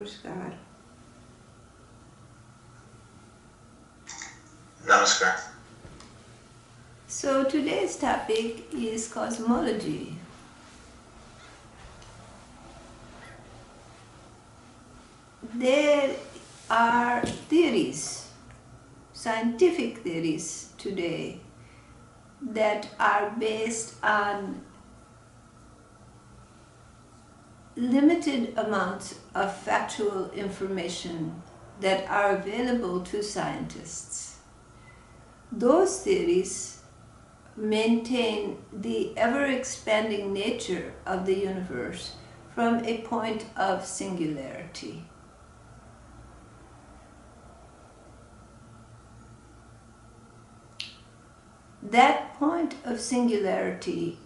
Namaskar. Namaskar. So today's topic is cosmology. There are theories, scientific theories today that are based on limited amounts of factual information that are available to scientists. Those theories maintain the ever-expanding nature of the universe from a point of singularity. That point of singularity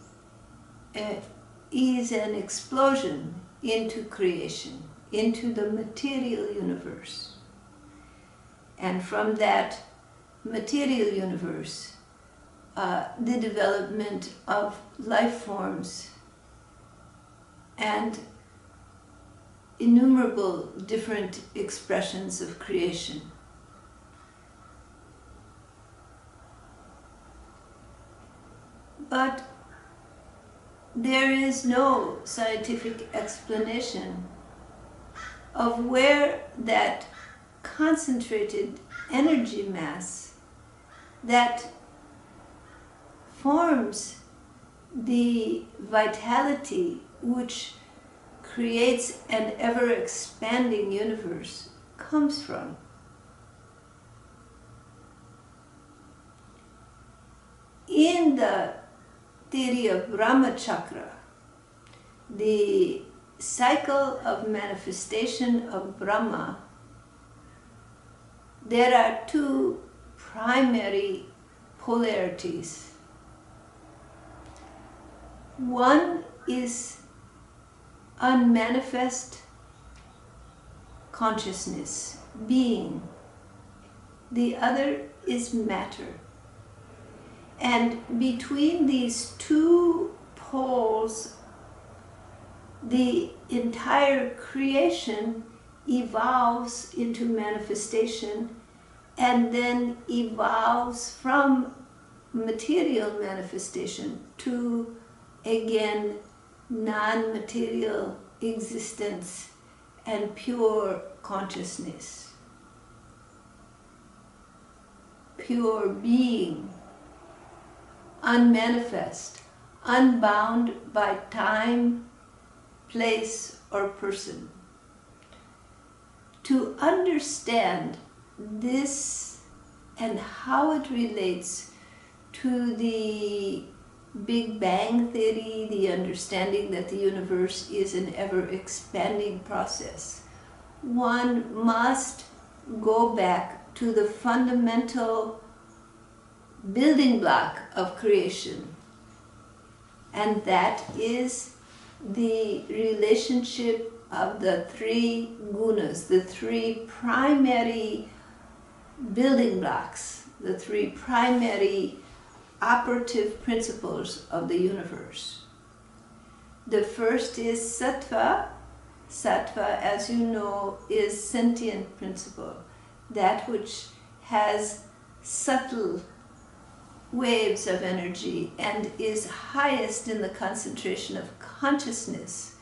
is an explosion into creation, into the material universe. And from that material universe, the development of life forms and innumerable different expressions of creation. But there is no scientific explanation of where that concentrated energy mass that forms the vitality which creates an ever-expanding universe comes from. In the theory of Brahma Chakra, the cycle of manifestation of Brahma, there are two primary polarities. One is unmanifest consciousness, being. The other is matter. And between these two poles, the entire creation evolves into manifestation and then evolves from material manifestation to, again, non-material existence and pure consciousness, pure being, unmanifest, unbound by time, place, or person. To understand this and how it relates to the Big Bang theory, the understanding that the universe is an ever-expanding process, one must go back to the fundamental building block of creation, and that is the relationship of the three gunas, the three primary building blocks, the three primary operative principles of the universe. The first is sattva. Sattva, as you know, is sentient principle, that which has subtle waves of energy and is highest in the concentration of consciousness,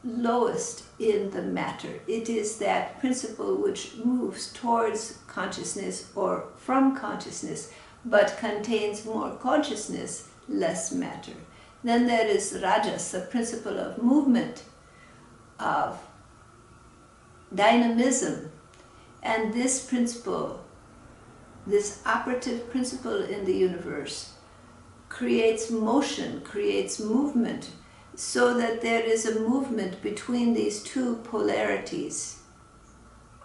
lowest in the matter. It is that principle which moves towards consciousness or from consciousness, but contains more consciousness, less matter. Then there is rajas, the principle of movement, of dynamism, and this principle, this operative principle in the universe, creates motion, creates movement, so that there is a movement between these two polarities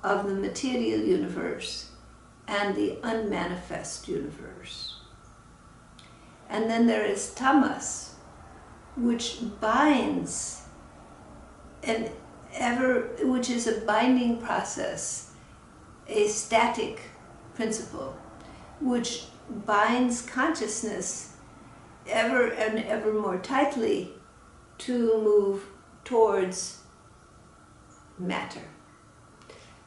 of the material universe and the unmanifest universe. And then there is tamas, which binds which is a binding process, a static principle, which binds consciousness ever and ever more tightly to move towards matter.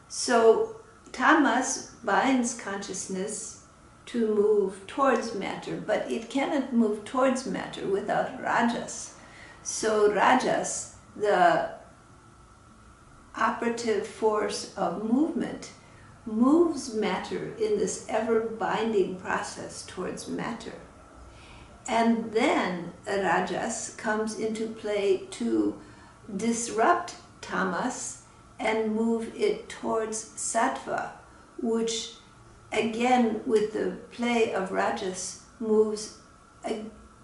So tamas binds consciousness to move towards matter, but it cannot move towards matter without rajas. So rajas, the operative force of movement, moves matter in this ever-binding process towards matter. And then rajas comes into play to disrupt tamas and move it towards sattva, which again with the play of rajas moves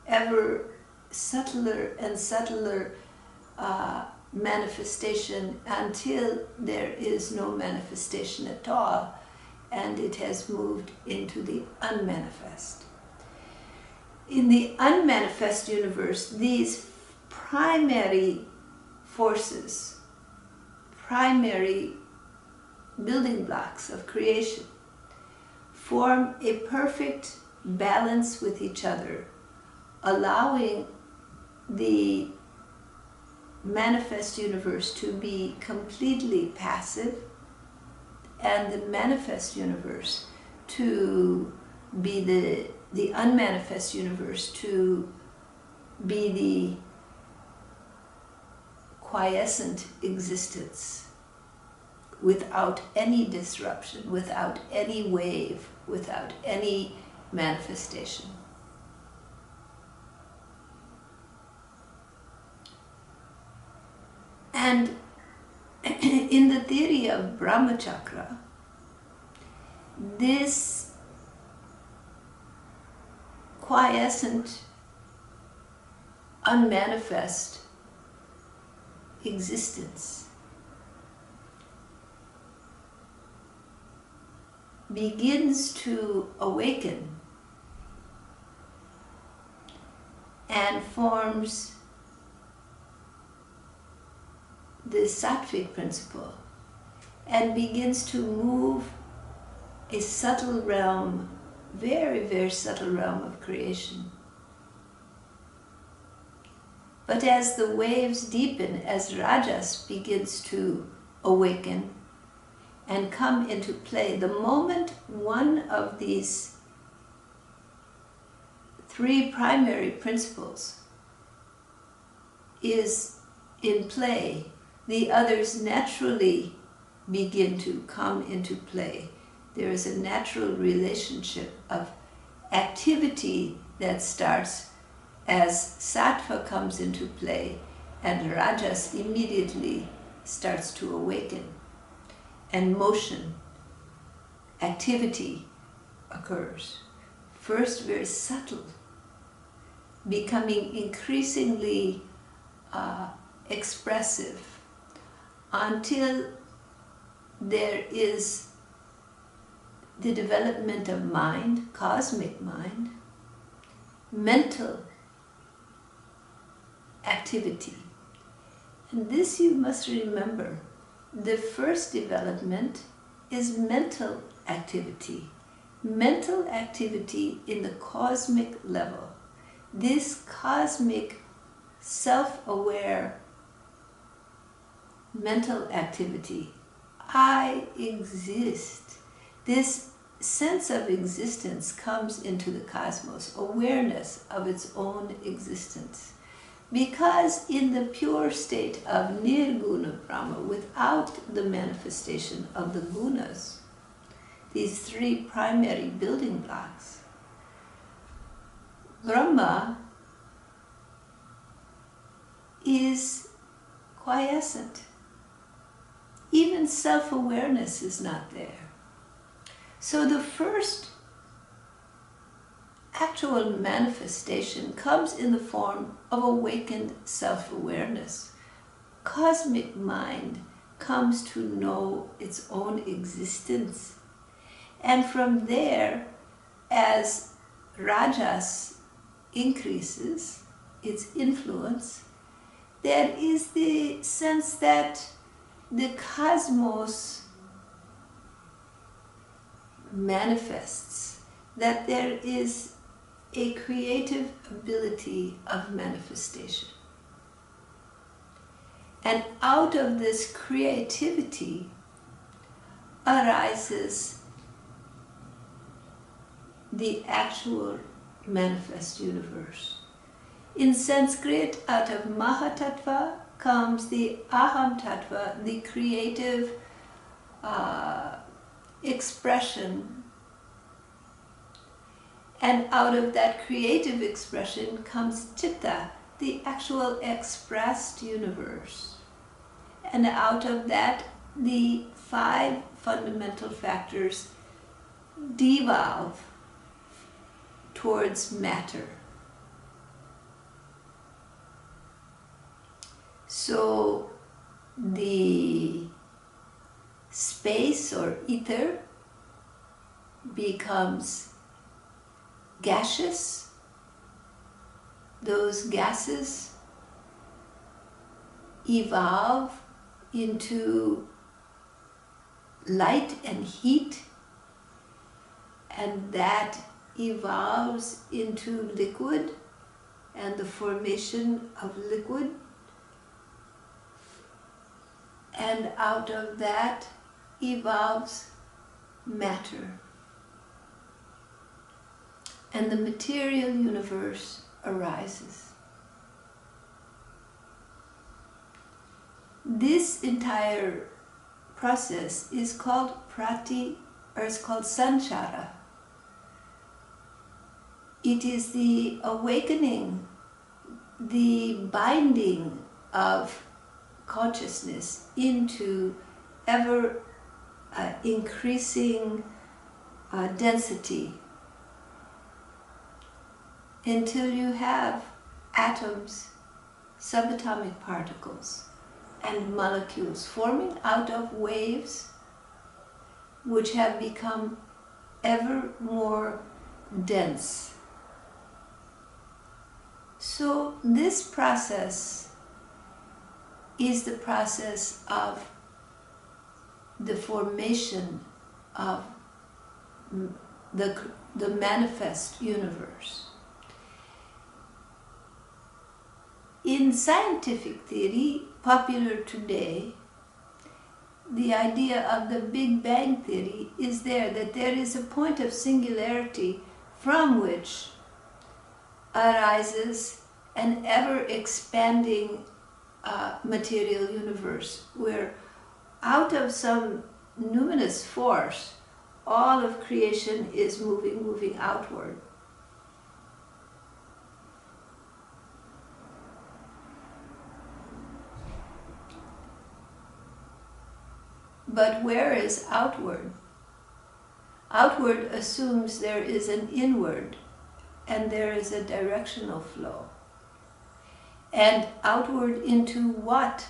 ever subtler and subtler manifestation until there is no manifestation at all, and it has moved into the unmanifest. In the unmanifest universe, these primary forces, primary building blocks of creation, form a perfect balance with each other, allowing the manifest universe to be completely passive and the manifest universe to be the unmanifest universe to be the quiescent existence without any disruption, without any wave, without any manifestation. And in the theory of Brahmachakra, this quiescent, unmanifest existence begins to awaken and forms the sattvic principle and begins to move a subtle realm, very, very subtle realm of creation. But as the waves deepen, as rajas begins to awaken and come into play, the moment one of these three primary principles is in play, the others naturally begin to come into play. There is a natural relationship of activity that starts as sattva comes into play and rajas immediately starts to awaken, and motion, activity occurs. First very subtle, becoming increasingly expressive, until there is the development of mind, cosmic mind, mental activity. And this you must remember. The first development is mental activity. Mental activity in the cosmic level. This cosmic, self-aware mental activity. I exist. This sense of existence comes into the cosmos, awareness of its own existence. Because in the pure state of nirguna Brahma, without the manifestation of the gunas, these three primary building blocks, Brahma is quiescent. Even self-awareness is not there. So the first actual manifestation comes in the form of awakened self-awareness. Cosmic mind comes to know its own existence. And from there, as rajas increases its influence, there is the sense that the cosmos manifests, that there is a creative ability of manifestation. And out of this creativity arises the actual manifest universe. In Sanskrit, out of Mahatattva comes the Aham Tattva, the creative expression. And out of that creative expression comes Chitta, the actual expressed universe. And out of that, the 5 fundamental factors devolve towards matter. So the space or ether becomes gaseous. Those gases evolve into light and heat, and that evolves into liquid and the formation of liquid, and out of that evolves matter. And the material universe arises. This entire process is called it's called sanchara. It is the awakening, the binding of consciousness into ever increasing density, until you have atoms, subatomic particles, and molecules forming out of waves which have become ever more dense. So this process is the process of the formation of the manifest universe. In scientific theory, popular today, the idea of the Big Bang theory is that there is a point of singularity from which arises an ever-expanding material universe, where out of some numinous force, all of creation is moving outward. But where is outward? Outward assumes there is an inward, and there is a directional flow. And outward into what?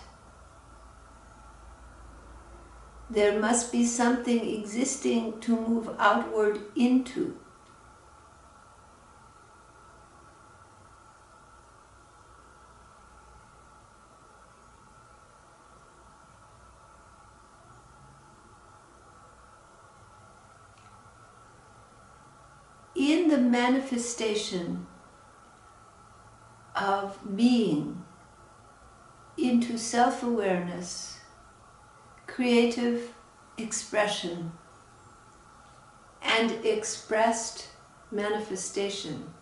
There must be something existing to move outward into. In the manifestation of being into self-awareness, creative expression, and expressed manifestation,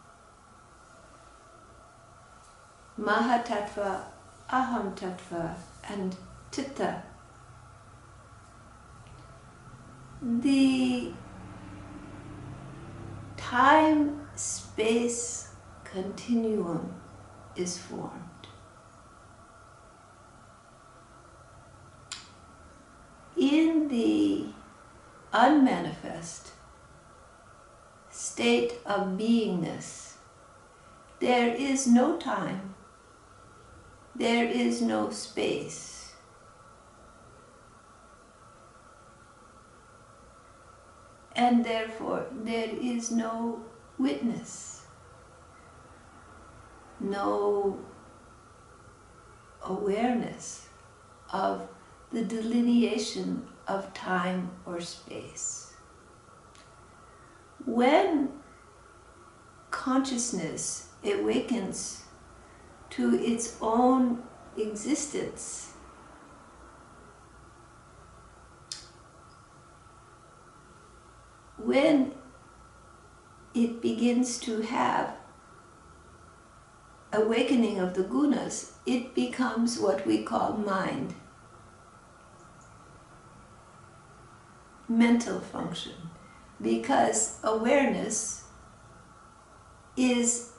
Mahatattva, Aham Tattva, and Chitta, the time-space continuum is formed. In the unmanifest state of beingness, there is no time, there is no space. And therefore, there is no witness, no awareness of the delineation of time or space. When consciousness awakens to its own existence when it begins to have awakening of the gunas, it becomes what we call mind, mental function, because awareness is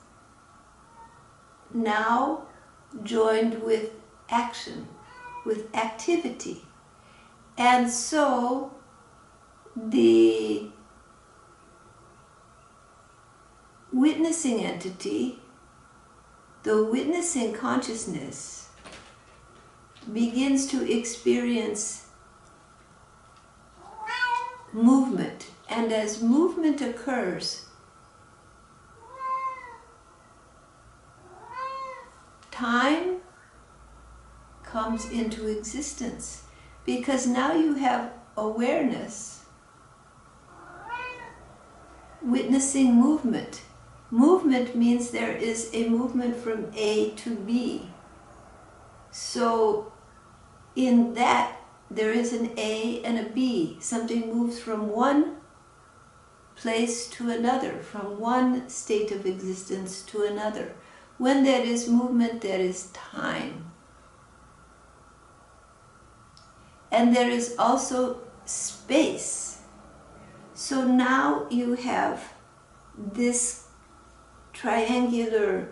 now joined with action, with activity. And so the witnessing entity, the witnessing consciousness, begins to experience movement. And as movement occurs, time comes into existence, because now you have awareness witnessing movement. Movement means there is a movement from A to B. So in that there is an A and a B. Something moves from one place to another, from one state of existence to another. When there is movement, there is time. And there is also space. So now you have this triangular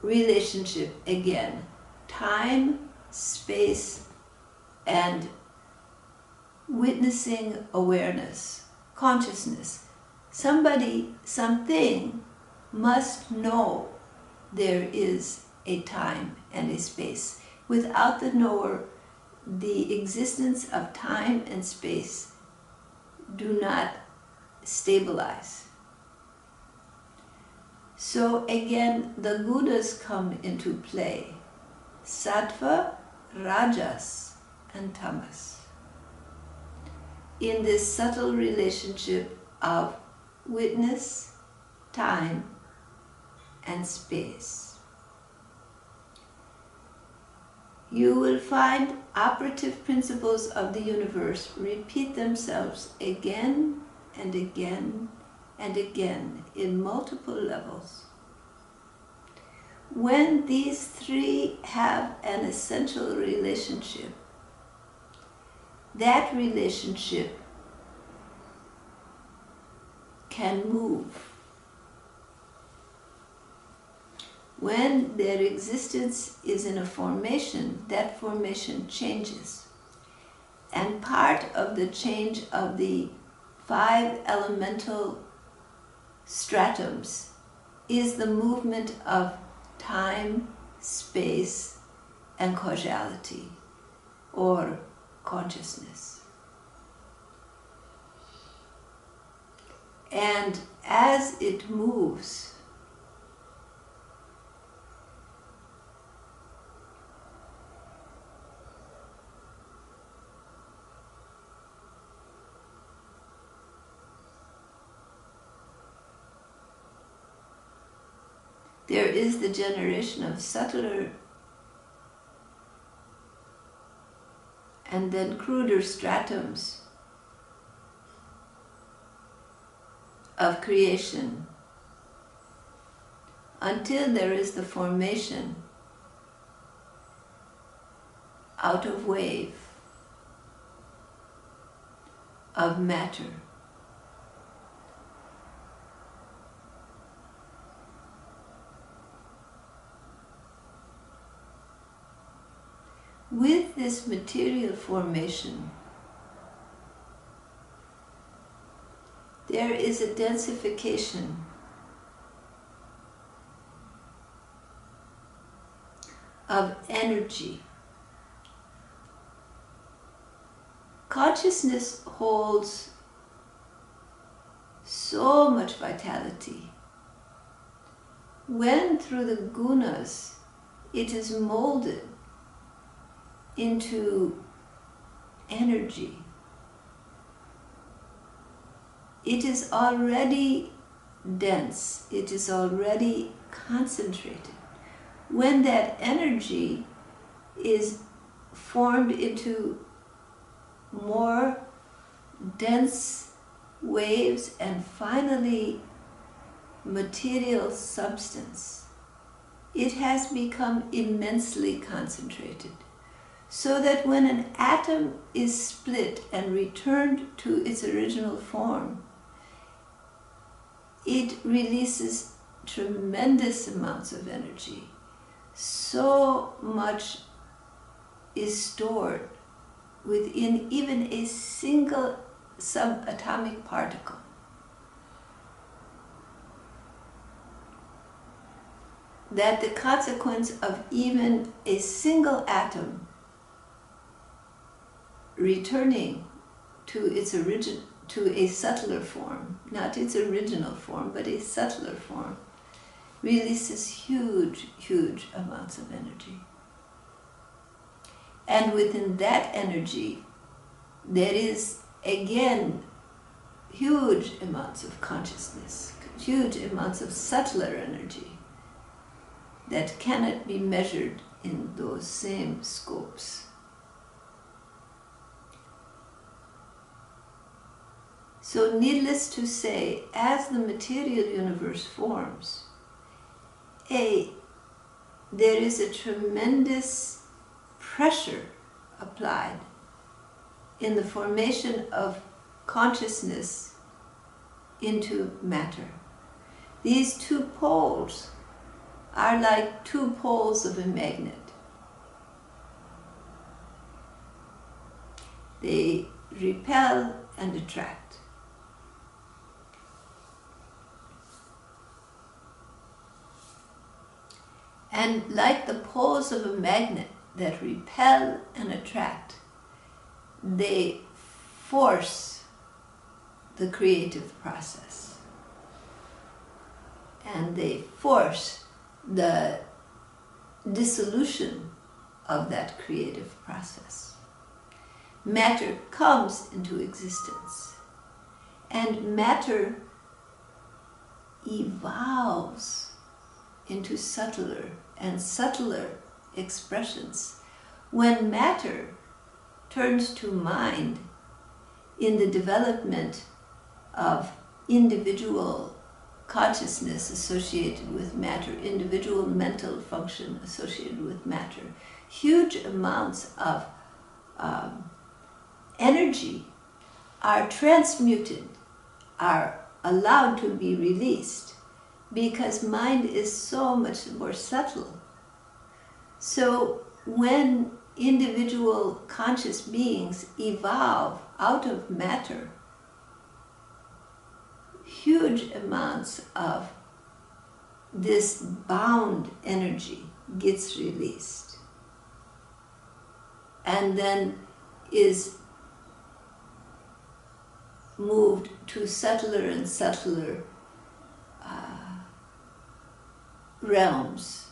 relationship again. Time, space, and witnessing awareness, consciousness. Somebody, something must know there is a time and a space. Without the knower, the existence of time and space do not stabilize. So again, the gunas come into play. Sattva, rajas, and tamas. In this subtle relationship of witness, time, and space. You will find operative principles of the universe repeat themselves again and again and again in multiple levels. When these three have an essential relationship, that relationship can move. When their existence is in a formation, that formation changes. And part of the change of the 5 elemental stratums is the movement of time, space, and causality, or consciousness. And as it moves, there is the generation of subtler and then cruder stratums of creation, until there is the formation out of wave of matter. With this material formation, there is a densification of energy. Consciousness holds so much vitality. When through the gunas it is molded into energy, it is already dense, it is already concentrated. When that energy is formed into more dense waves, and finally material substance, it has become immensely concentrated, so that when an atom is split and returned to its original form, it releases tremendous amounts of energy. So much is stored within even a single subatomic particle. That the consequence of even a single atom returning to its to a subtler form, not its original form, but a subtler form, releases huge, huge amounts of energy. And within that energy, there is again huge amounts of consciousness, huge amounts of subtler energy that cannot be measured in those same scopes. So needless to say, as the material universe forms, there is a tremendous pressure applied in the formation of consciousness into matter. These two poles are like two poles of a magnet. They repel and attract. And like the poles of a magnet that repel and attract, they force the creative process. And they force the dissolution of that creative process. Matter comes into existence, and matter evolves into subtler and subtler expressions. When matter turns to mind in the development of individual consciousness associated with matter, individual mental function associated with matter, huge amounts of energy are transmuted, are allowed to be released, because mind is so much more subtle. So when individual conscious beings evolve out of matter, huge amounts of this bound energy gets released and then is moved to subtler and subtler realms,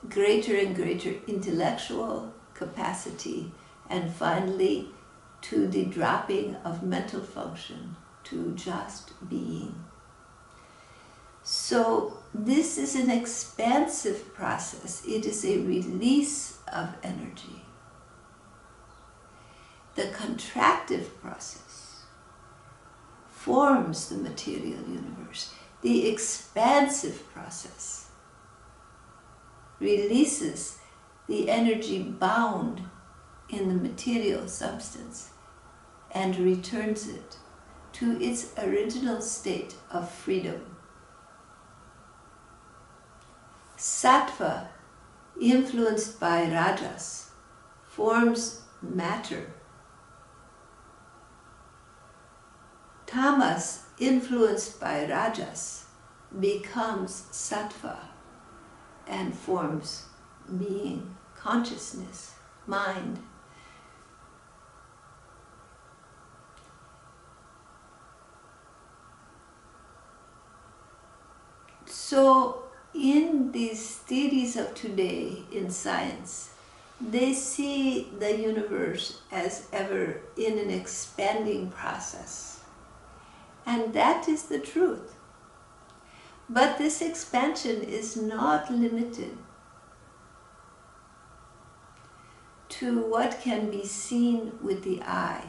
greater and greater intellectual capacity, and finally to the dropping of mental function to just being. So this is an expansive process. It is a release of energy. The contractive process forms the material universe. The expansive process releases the energy bound in the material substance and returns it to its original state of freedom. Sattva, influenced by rajas, forms matter. Tamas, influenced by rajas, becomes sattva and forms being, consciousness, mind. So in these theories of today in science, they see the universe as ever in an expanding process. And that is the truth. But this expansion is not limited to what can be seen with the eye.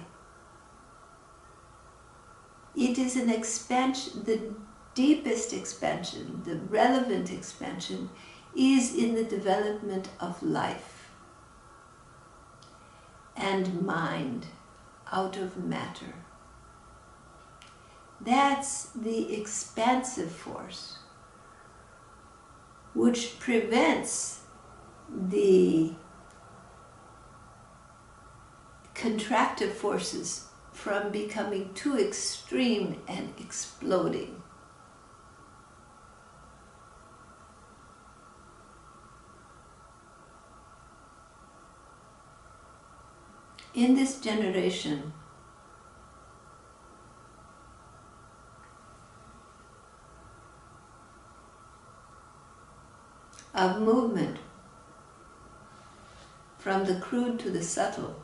It is an expansion, the deepest expansion, the relevant expansion is in the development of life and mind out of matter. That's the expansive force which prevents the contractive forces from becoming too extreme and exploding. In this generation, of movement from the crude to the subtle,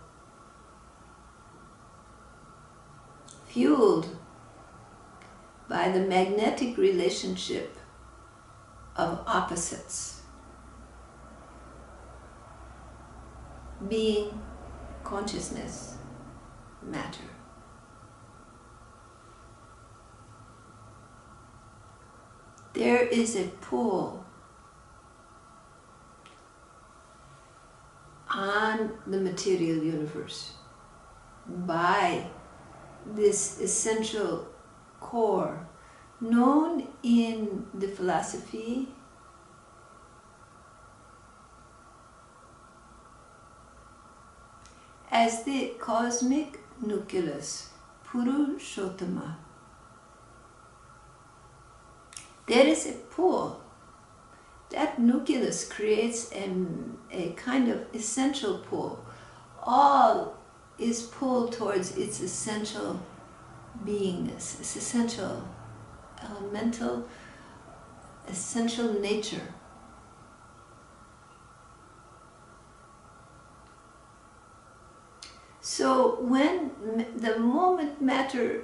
fueled by the magnetic relationship of opposites, being, consciousness, matter. There is a pull on the material universe by this essential core known in the philosophy as the cosmic nucleus, Purushottama. There is a pull. That nucleus creates a kind of essential pull. All is pulled towards its essential beingness, its essential elemental, essential nature. So when the moment matter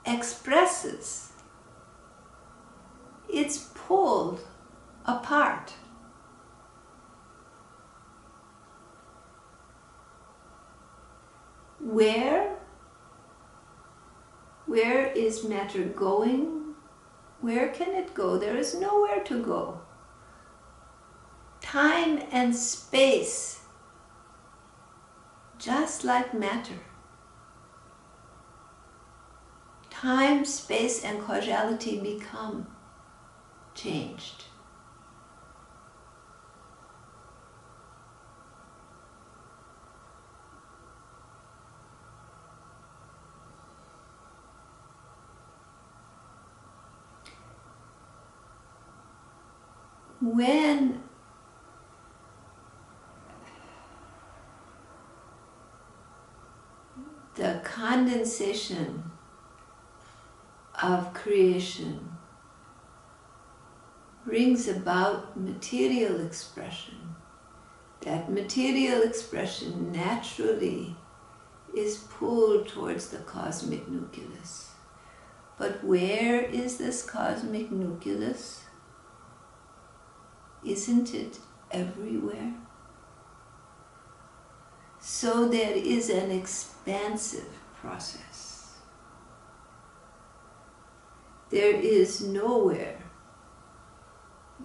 expresses, it's pulled apart. Where is matter going? Where can it go? There is nowhere to go. Time and space, just like matter. Time, space, and causality become changed. When the condensation of creation brings about material expression, that material expression naturally is pulled towards the cosmic nucleus. But where is this cosmic nucleus? Isn't it everywhere? So there is an expansive process. There is nowhere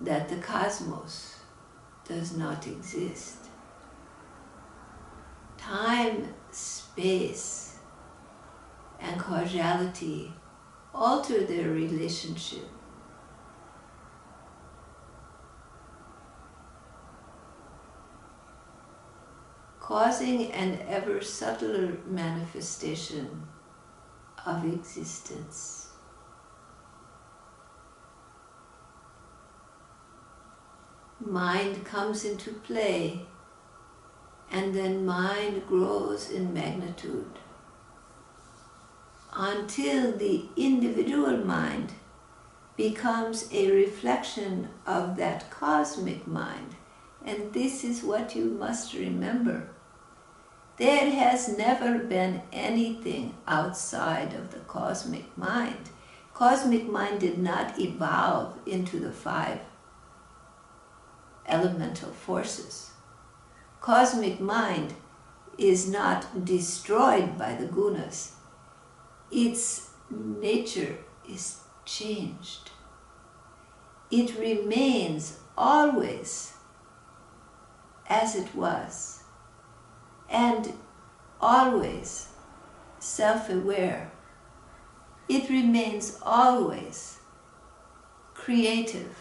that the cosmos does not exist. Time, space, and causality alter their relationship. Causing an ever subtler manifestation of existence. Mind comes into play, and then mind grows in magnitude until the individual mind becomes a reflection of that cosmic mind. And this is what you must remember. There has never been anything outside of the cosmic mind. Cosmic mind did not evolve into the 5 elemental forces. Cosmic mind is not destroyed by the gunas. Its nature is changed. It remains always as it was, and always self-aware. It remains always creative,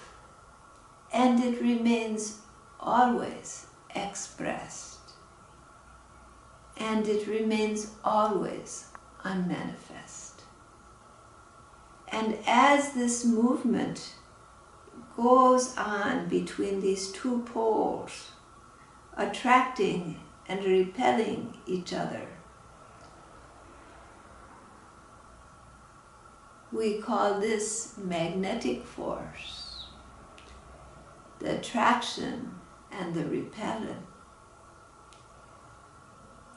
and it remains always expressed, and it remains always unmanifest. And as this movement goes on between these two poles, attracting and repelling each other, we call this magnetic force, the attraction and the repellent.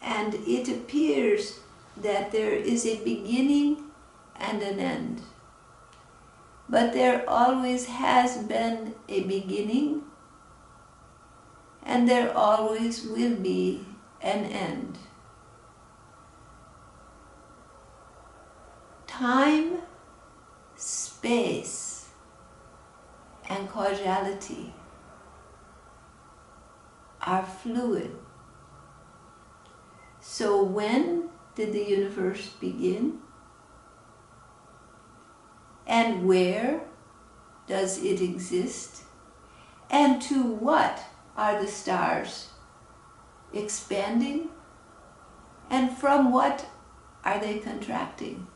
And it appears that there is a beginning and an end. But there always has been a beginning, and there always will be an end. Time, space, and causality are fluid. So when did the universe begin? And where does it exist? And to what are the stars expanding? And from what are they contracting?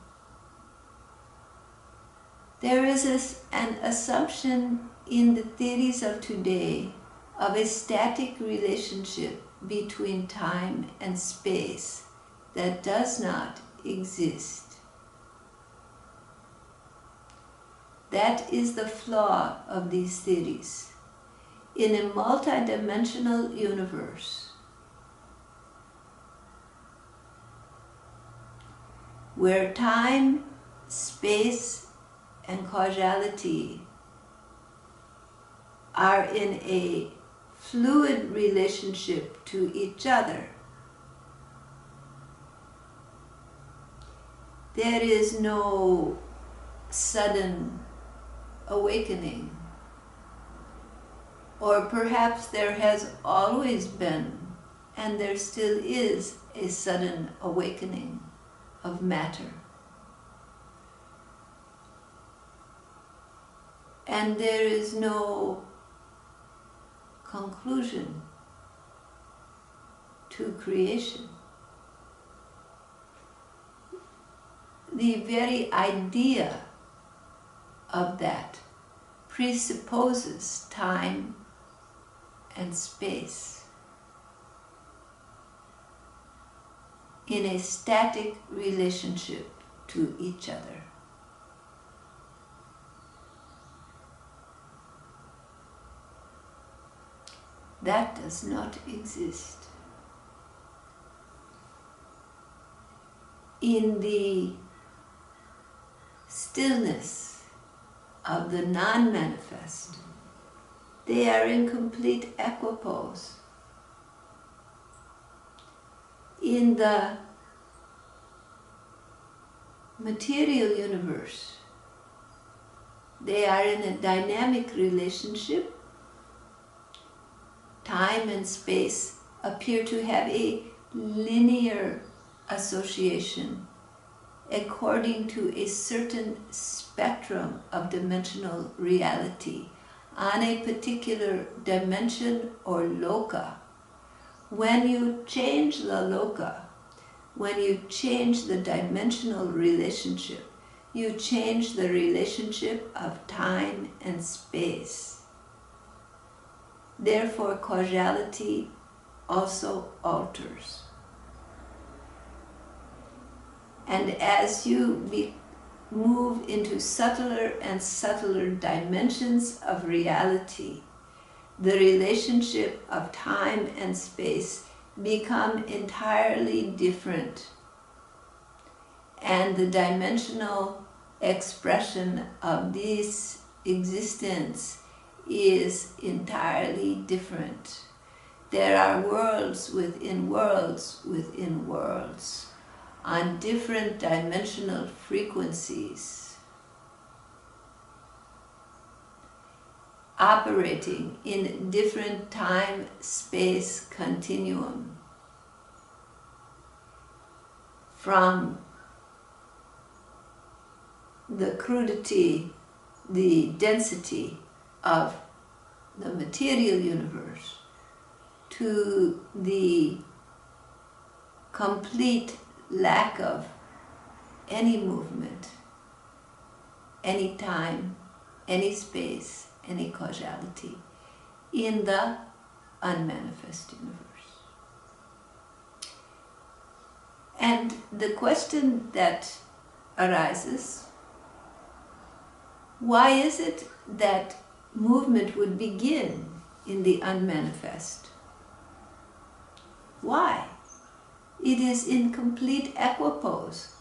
There is an assumption in the theories of today of a static relationship between time and space that does not exist. That is the flaw of these theories. In a multidimensional universe, where time, space, and causality are in a fluid relationship to each other, there is no sudden awakening. Or perhaps there has always been, and there still is, a sudden awakening of matter. And there is no conclusion to creation. The very idea of that presupposes time and space in a static relationship to each other. That does not exist. In the stillness of the non-manifest, they are in complete equipoise. In the material universe, they are in a dynamic relationship. Time and space appear to have a linear association according to a certain spectrum of dimensional reality on a particular dimension or loca. When you change the loca, when you change the dimensional relationship, you change the relationship of time and space. Therefore, causality also alters. And as you move into subtler and subtler dimensions of reality, the relationship of time and space become entirely different. And the dimensional expression of this existence is entirely different. There are worlds within worlds within worlds on different dimensional frequencies, operating in different time-space continuum, from the crudity, the density of the material universe, to the complete lack of any movement, any time, any space, any causality in the unmanifest universe. And the question that arises, why is it that movement would begin in the unmanifest? Why? It is in complete equipoise.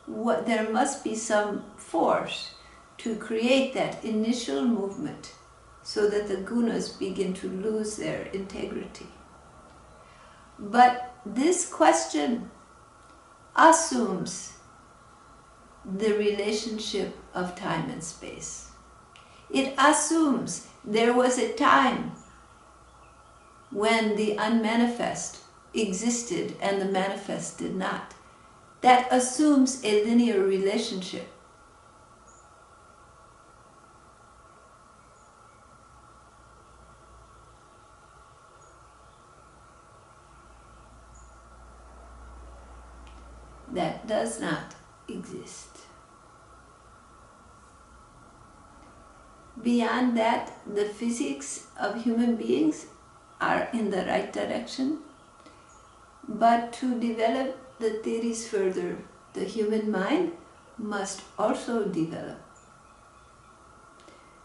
There must be some force to create that initial movement so that the gunas begin to lose their integrity. But this question assumes the relationship of time and space. It assumes there was a time when the unmanifest existed and the manifest did not. That assumes a linear relationship. That does not exist. Beyond that, the physics of human beings are in the right direction, but to develop the theories further, the human mind must also develop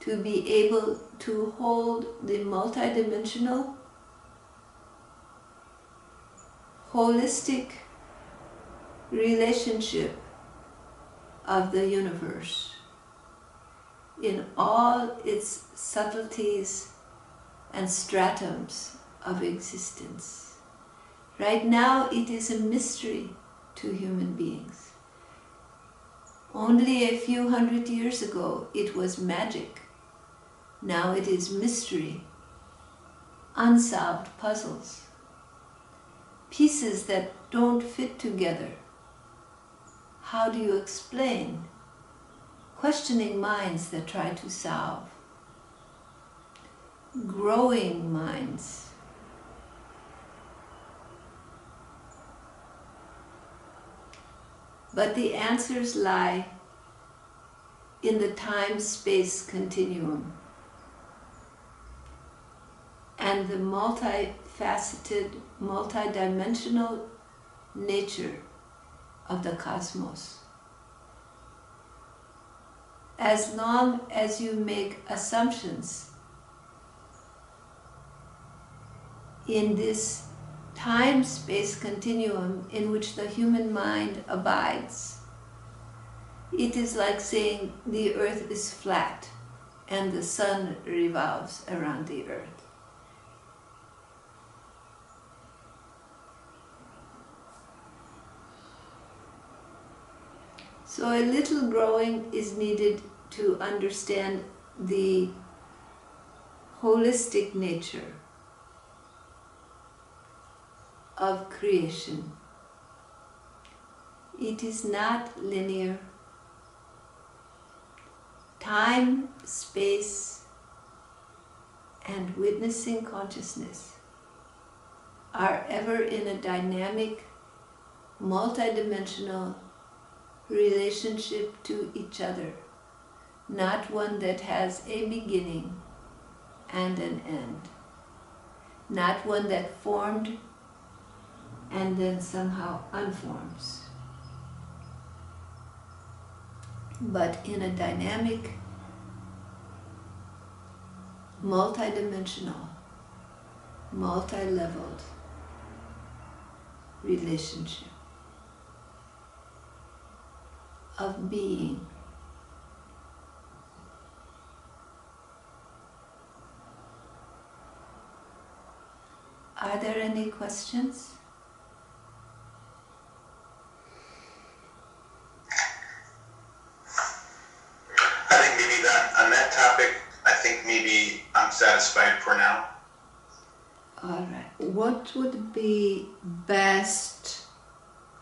to be able to hold the multidimensional, holistic relationship of the universe in all its subtleties and stratums of existence. Right now it is a mystery to human beings. Only a few hundred years ago it was magic. Now it is mystery, unsolved puzzles, pieces that don't fit together. How do you explain? Questioning minds that try to solve, growing minds. But the answers lie in the time-space continuum and the multifaceted, multidimensional nature of the cosmos. As long as you make assumptions in this time-space continuum in which the human mind abides, it is like saying the earth is flat and the sun revolves around the earth. So a little growing is needed to understand the holistic nature of creation. It is not linear. Time, space, and witnessing consciousness are ever in a dynamic, multidimensional relationship to each other, not one that has a beginning and an end, not one that formed and then somehow unforms, but in a dynamic, multidimensional, multi-leveled relationship of being. Are there any questions? satisfied for now. All right. What would be best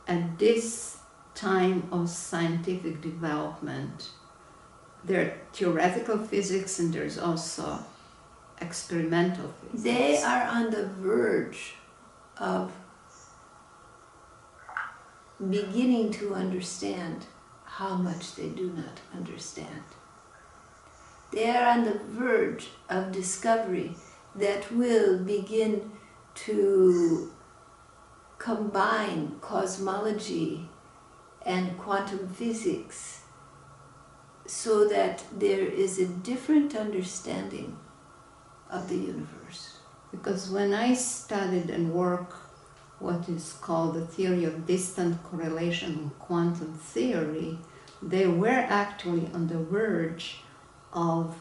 at this time of scientific development? There are theoretical physics and there's also experimental physics. They are on the verge of beginning to understand how much they do not understand. They are on the verge of discovery that will begin to combine cosmology and quantum physics so that there is a different understanding of the universe. Because when I studied and worked what is called the theory of distant correlation in quantum theory, they were actually on the verge of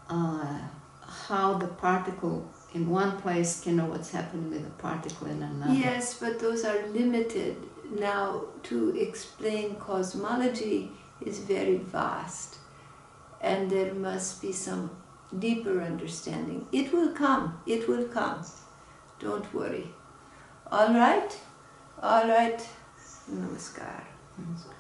how the particle in one place can know what's happening with the particle in another. Yes, but those are limited. Now, to explain cosmology is very vast, and there must be some deeper understanding. It will come. It will come. Don't worry. All right? All right. Namaskar. Namaskar.